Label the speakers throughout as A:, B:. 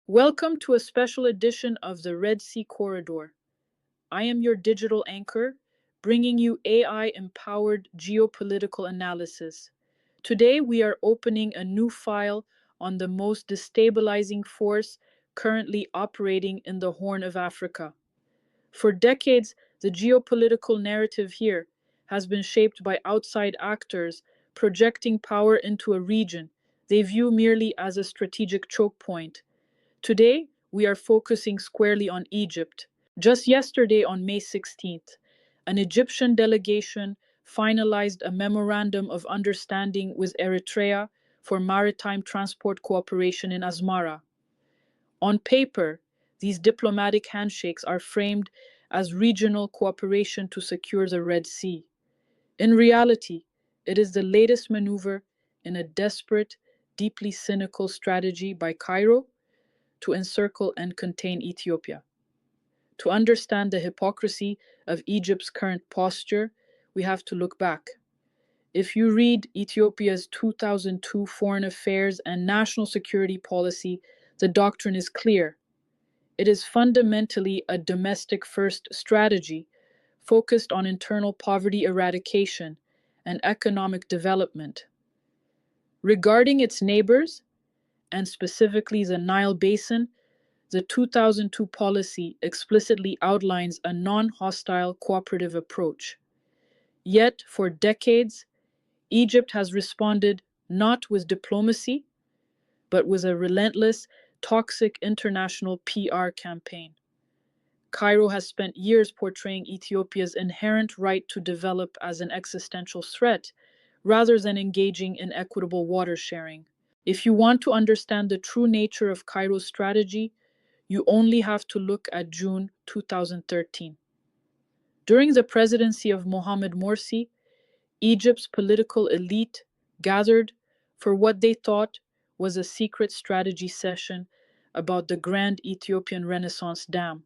A: Welcome to a special edition of the Red Sea Corridor. I am your digital anchor, bringing you AI empowered geopolitical analysis. Today, we are opening a new file on the most destabilizing force currently operating in the Horn of Africa. For decades, the geopolitical narrative here has been shaped by outside actors projecting power into a region they view merely as a strategic choke point. Today, we are focusing squarely on Egypt. Just yesterday, on May 16th, an Egyptian delegation finalized a memorandum of understanding with Eritrea for maritime transport cooperation in Asmara. On paper, these diplomatic handshakes are framed as regional cooperation to secure the Red Sea. In reality, it is the latest maneuver in a desperate, deeply cynical strategy by Cairo to encircle and contain Ethiopia. To understand the hypocrisy of Egypt's current posture, we have to look back. If you read Ethiopia's 2002 foreign affairs and national security policy, the doctrine is clear. It is fundamentally a domestic first strategy focused on internal poverty eradication and economic development. Regarding its neighbors, and specifically the Nile Basin, the 2002 policy explicitly outlines a non-hostile cooperative approach. Yet, for decades, Egypt has responded not with diplomacy, but with a relentless, toxic international PR campaign. Cairo has spent years portraying Ethiopia's inherent right to develop as an existential threat, rather than engaging in equitable water sharing. If you want to understand the true nature of Cairo's strategy, you only have to look at June 2013. During the presidency of Mohamed Morsi, Egypt's political elite gathered for what they thought was a secret strategy session about the Grand Ethiopian Renaissance Dam.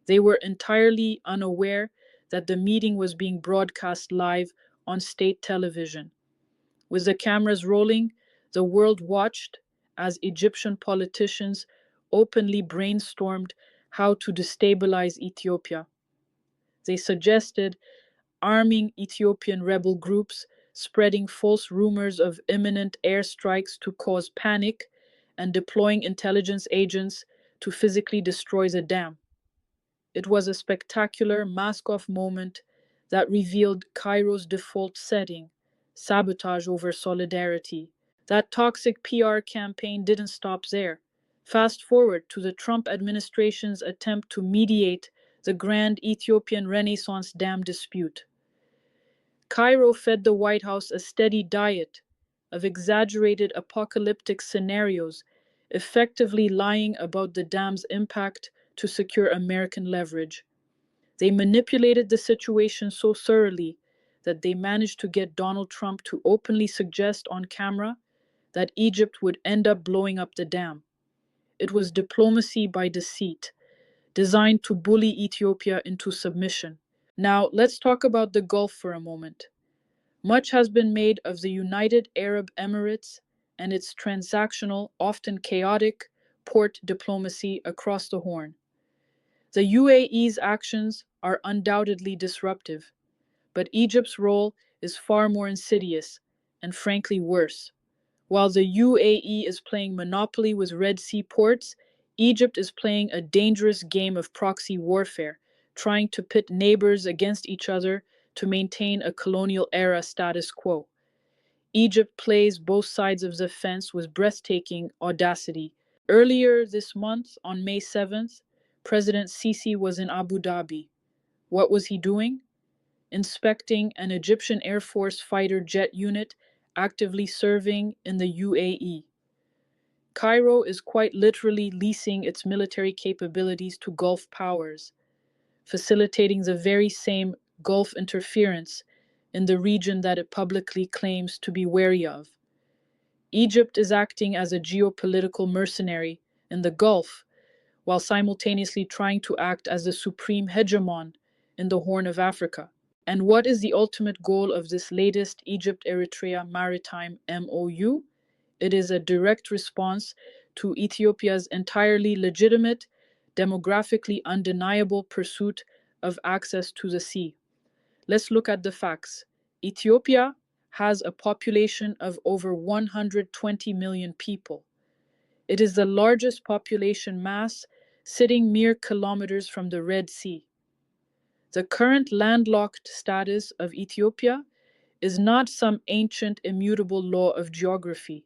A: They were entirely unaware that the meeting was being broadcast live on state television. With the cameras rolling, the world watched as Egyptian politicians openly brainstormed how to destabilize Ethiopia. They suggested arming Ethiopian rebel groups, spreading false rumors of imminent airstrikes to cause panic, and deploying intelligence agents to physically destroy the dam. It was a spectacular mask-off moment that revealed Cairo's default setting: sabotage over solidarity. That toxic PR campaign didn't stop there. Fast forward to the Trump administration's attempt to mediate the Grand Ethiopian Renaissance Dam dispute. Cairo fed the White House a steady diet of exaggerated apocalyptic scenarios, effectively lying about the dam's impact to secure American leverage. They manipulated the situation so thoroughly that they managed to get Donald Trump to openly suggest on camera that Egypt would end up blowing up the dam. It was diplomacy by deceit, designed to bully Ethiopia into submission. Now, let's talk about the Gulf for a moment. Much has been made of the United Arab Emirates and its transactional, often chaotic, port diplomacy across the Horn. The UAE's actions are undoubtedly disruptive, but Egypt's role is far more insidious and frankly worse. While the UAE is playing monopoly with Red Sea ports, Egypt is playing a dangerous game of proxy warfare, trying to pit neighbors against each other to maintain a colonial-era status quo. Egypt plays both sides of the fence with breathtaking audacity. Earlier this month, on May 7th, President Sisi was in Abu Dhabi. What was he doing? Inspecting an Egyptian Air Force fighter jet unit actively serving in the UAE. Cairo is quite literally leasing its military capabilities to Gulf powers, facilitating the very same Gulf interference in the region that it publicly claims to be wary of. Egypt is acting as a geopolitical mercenary in the Gulf, while simultaneously trying to act as the supreme hegemon in the Horn of Africa. And what is the ultimate goal of this latest Egypt-Eritrea Maritime MOU? It is a direct response to Ethiopia's entirely legitimate, demographically undeniable pursuit of access to the sea. Let's look at the facts. Ethiopia has a population of over 120 million people. It is the largest population mass, sitting mere kilometers from the Red Sea. The current landlocked status of Ethiopia is not some ancient immutable law of geography.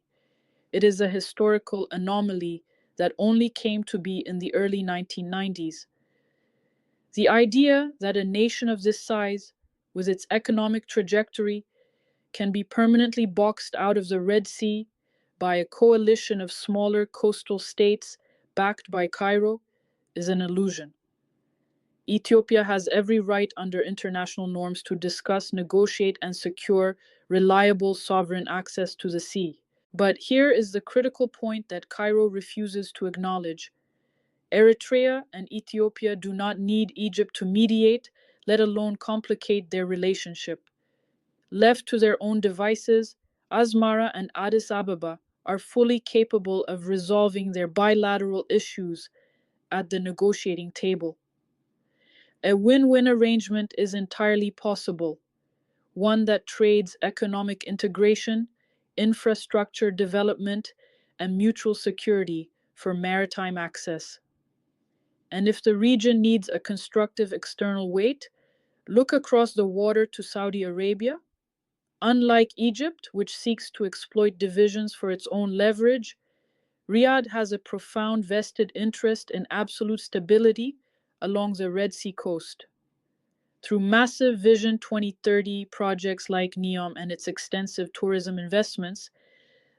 A: It is a historical anomaly that only came to be in the early 1990s. The idea that a nation of this size, with its economic trajectory, can be permanently boxed out of the Red Sea by a coalition of smaller coastal states backed by Cairo is an illusion. Ethiopia has every right under international norms to discuss, negotiate, and secure reliable sovereign access to the sea. But here is the critical point that Cairo refuses to acknowledge. Eritrea and Ethiopia do not need Egypt to mediate, let alone complicate their relationship. Left to their own devices, Asmara and Addis Ababa are fully capable of resolving their bilateral issues at the negotiating table. A win-win arrangement is entirely possible, one that trades economic integration, infrastructure development, and mutual security for maritime access. And if the region needs a constructive external weight, look across the water to Saudi Arabia. Unlike Egypt, which seeks to exploit divisions for its own leverage, Riyadh has a profound vested interest in absolute stability along the Red Sea coast. Through massive Vision 2030 projects like NEOM and its extensive tourism investments,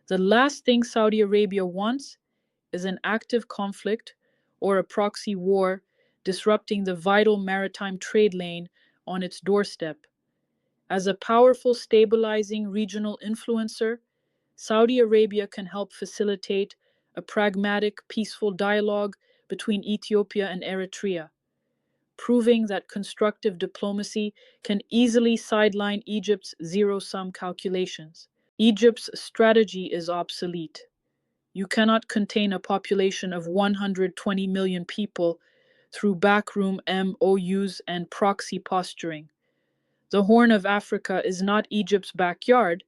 A: the last thing Saudi Arabia wants is an active conflict or a proxy war disrupting the vital maritime trade lane on its doorstep. As a powerful, stabilizing regional influencer, Saudi Arabia can help facilitate a pragmatic, peaceful dialogue between Ethiopia and Eritrea, proving that constructive diplomacy can easily sideline Egypt's zero-sum calculations. Egypt's strategy is obsolete. You cannot contain a population of 120 million people through backroom MOUs and proxy posturing. The Horn of Africa is not Egypt's backyard,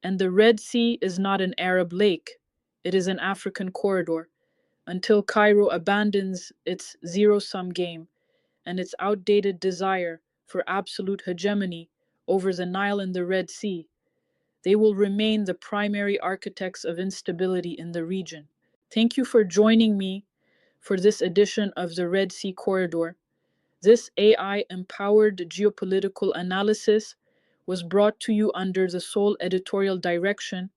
A: and the Red Sea is not an Arab lake. It is an African corridor. Until Cairo abandons its zero-sum game and its outdated desire for absolute hegemony over the Nile and the Red Sea, they will remain the primary architects of instability in the region. Thank you for joining me for this edition of the Red Sea Corridor. This AI-empowered geopolitical analysis was brought to you under the sole editorial direction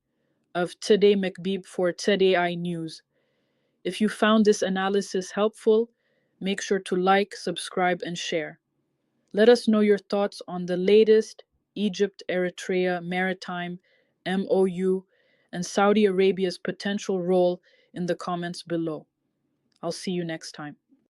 A: of Tsede McBeeb for TsedAI News. If you found this analysis helpful, make sure to like, subscribe, and share. Let us know your thoughts on the latest Egypt-Eritrea Maritime MOU and Saudi Arabia's potential role in the comments below. I'll see you next time.